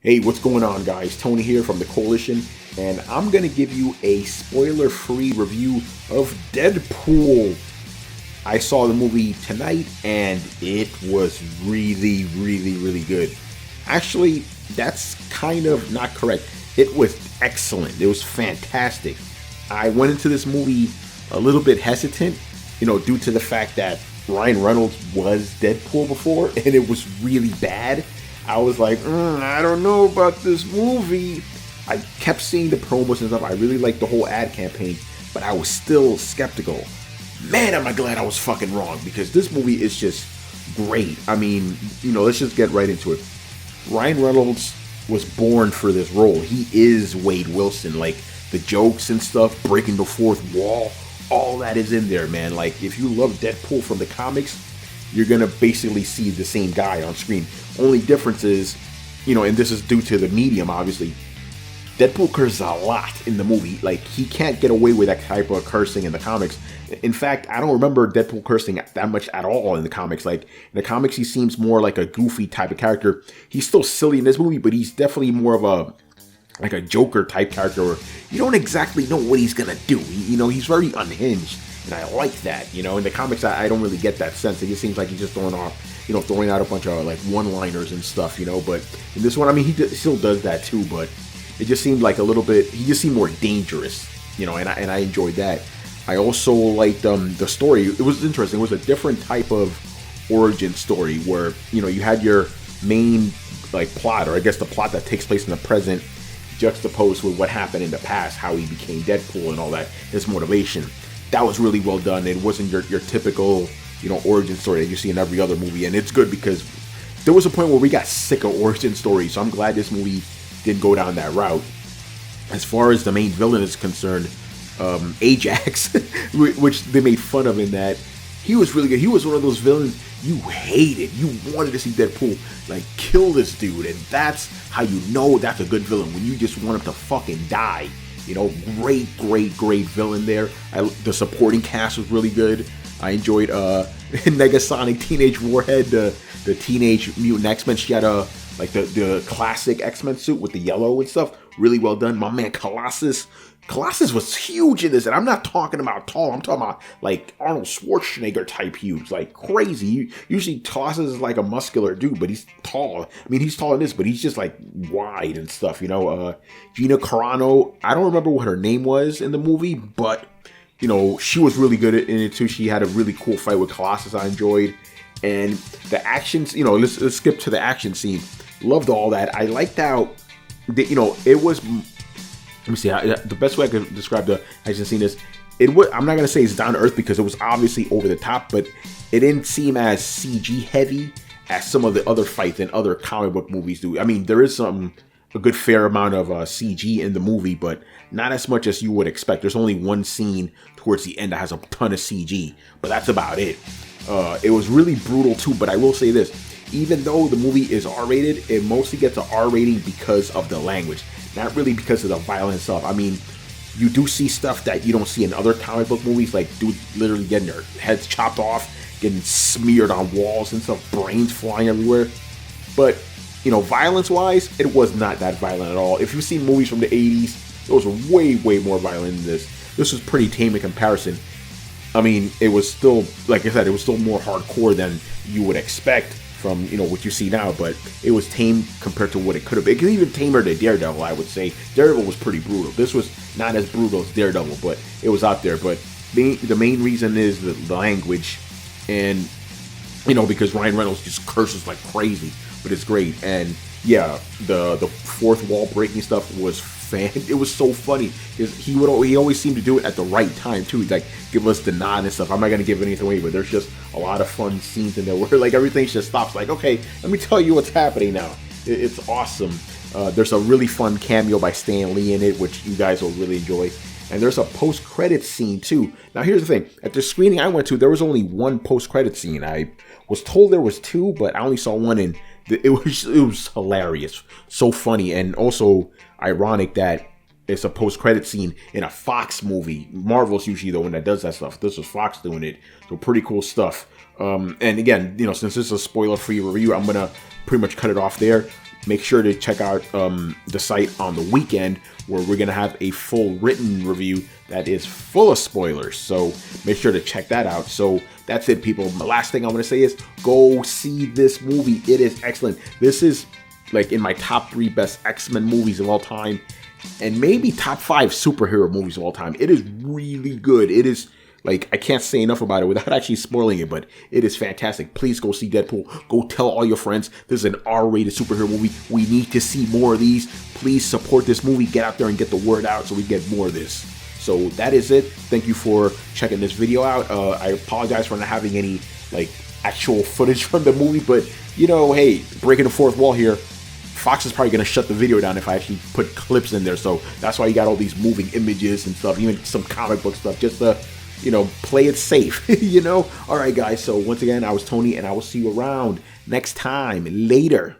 Hey, what's going on, guys? Tony here from the Koalition, and I'm going to give you a spoiler-free review of Deadpool. I saw the movie tonight, and it was really good. Actually, that's kind of not correct. It was excellent. It was fantastic. I went into this movie a little bit hesitant, due to the fact that Ryan Reynolds was Deadpool before, and it was really bad. I was like, I don't know about this movie. I kept seeing the promos and stuff. I really liked the whole ad campaign, but I was still skeptical. Man, am I glad I was fucking wrong, because this movie is just great. I mean, let's just get right into it. Ryan Reynolds was born for this role. He is Wade Wilson. Like, the jokes and stuff, breaking the fourth wall, all that is in there, man. Like, if you love Deadpool from the comics, you're gonna basically see the same guy on screen. Only difference is, and this is due to the medium, obviously, Deadpool curses a lot in the movie. Like, he can't get away with that type of cursing in the comics. In fact, I don't remember Deadpool cursing that much at all in the comics. Like, in the comics, he seems more like a goofy type of character. He's still silly in this movie, but he's definitely more of a Joker type character where you don't exactly know what he's gonna do. He's very unhinged. And I like that, in the comics, I don't really get that sense. It just seems like he's just throwing out a bunch of like one-liners and stuff, But in this one, I mean, he still does that too, but it just seemed like a little bit. He just seemed more dangerous, and I enjoyed that. I also liked the story. It was interesting. It was a different type of origin story where you had your main like plot, or I guess the plot that takes place in the present, juxtaposed with what happened in the past, how he became Deadpool and all that, his motivation. That was really well done. It wasn't your typical, origin story that you see in every other movie. And it's good because there was a point where we got sick of origin stories. So I'm glad this movie didn't go down that route. As far as the main villain is concerned, Ajax, which they made fun of in that, he was really good. He was one of those villains you hated. You wanted to see Deadpool like kill this dude. And that's how you know that's a good villain, when you just want him to fucking die. Great villain there. The supporting cast was really good. I enjoyed Negasonic, Teenage Warhead, the Teenage Mutant X-Men. She had the classic X-Men suit with the yellow and stuff. Really well done. My man Colossus was huge in this, and I'm not talking about tall. I'm talking about like Arnold Schwarzenegger type huge, like crazy. Usually Colossus is like a muscular dude, but he's tall. I mean, he's tall in this, but he's just like wide and stuff. Gina Carano, I don't remember what her name was in the movie, but she was really good in it too. She had a really cool fight with Colossus I enjoyed, and the actions. Let's skip to the action scene. Loved all that. I liked how, it was. Let me see. The best way I could describe the action scene is, I'm not gonna say it's down to earth because it was obviously over the top, but it didn't seem as CG heavy as some of the other fights in other comic book movies do. I mean, there is a good fair amount of CG in the movie, but not as much as you would expect. There's only one scene towards the end that has a ton of CG, but that's about it. It was really brutal too, but I will say this. Even though the movie is R-rated, it mostly gets an R rating because of the language, not really because of the violent stuff. I mean, you do see stuff that you don't see in other comic book movies, like dudes literally getting their heads chopped off, getting smeared on walls and stuff, brains flying everywhere. But, violence-wise, it was not that violent at all. If you've seen movies from the 80s, those were way more violent than this. This was pretty tame in comparison. I mean, it was still, like I said, it was still more hardcore than you would expect from what you see now, but it was tame compared to what it could have been. It could even tamer than Daredevil, I would say. Daredevil was pretty brutal. This was not as brutal as Daredevil, but it was out there. But the main reason is the language, and because Ryan Reynolds just curses like crazy, but it's great. And yeah, the fourth wall breaking stuff was it was so funny because he always seemed to do it at the right time too. He'd like give us the nod and stuff. I'm not gonna give anything away, but there's just a lot of fun scenes in there where like everything just stops. Like, okay, let me tell you what's happening now. It's awesome. There's a really fun cameo by Stan Lee in it, which you guys will really enjoy. And there's a post-credit scene too. Now here's the thing: at the screening I went to, there was only one post-credit scene. I was told there was two, but I only saw one, and it was hilarious, so funny, and also ironic that it's a post-credit scene in a Fox movie. Marvel's usually the one that does that stuff. This was Fox doing it, so pretty cool stuff. And again, since this is a spoiler-free review, I'm gonna pretty much cut it off there. make sure to check out the site on the weekend, where we're going to have a full written review that is full of spoilers. So make sure to check that out. So that's it, people. The last thing I want to say is go see this movie. It is excellent. This is like in my top 3 best X-Men movies of all time, and maybe top 5 superhero movies of all time. It is really good. It is, like, I can't say enough about it without actually spoiling it, but it is fantastic. Please go see Deadpool. Go tell all your friends. This is an R-rated superhero movie. We need to see more of these. Please support this movie. Get out there and get the word out so we get more of this. So that is it. Thank you for checking this video out. I apologize for not having any, like, actual footage from the movie, but, you know, hey, breaking the fourth wall here. Fox is probably going to shut the video down if I actually put clips in there. So that's why you got all these moving images and stuff, even some comic book stuff, just to, you know, play it safe, you know? All right, guys. So once again, I was Tony, and I will see you around next time. Later.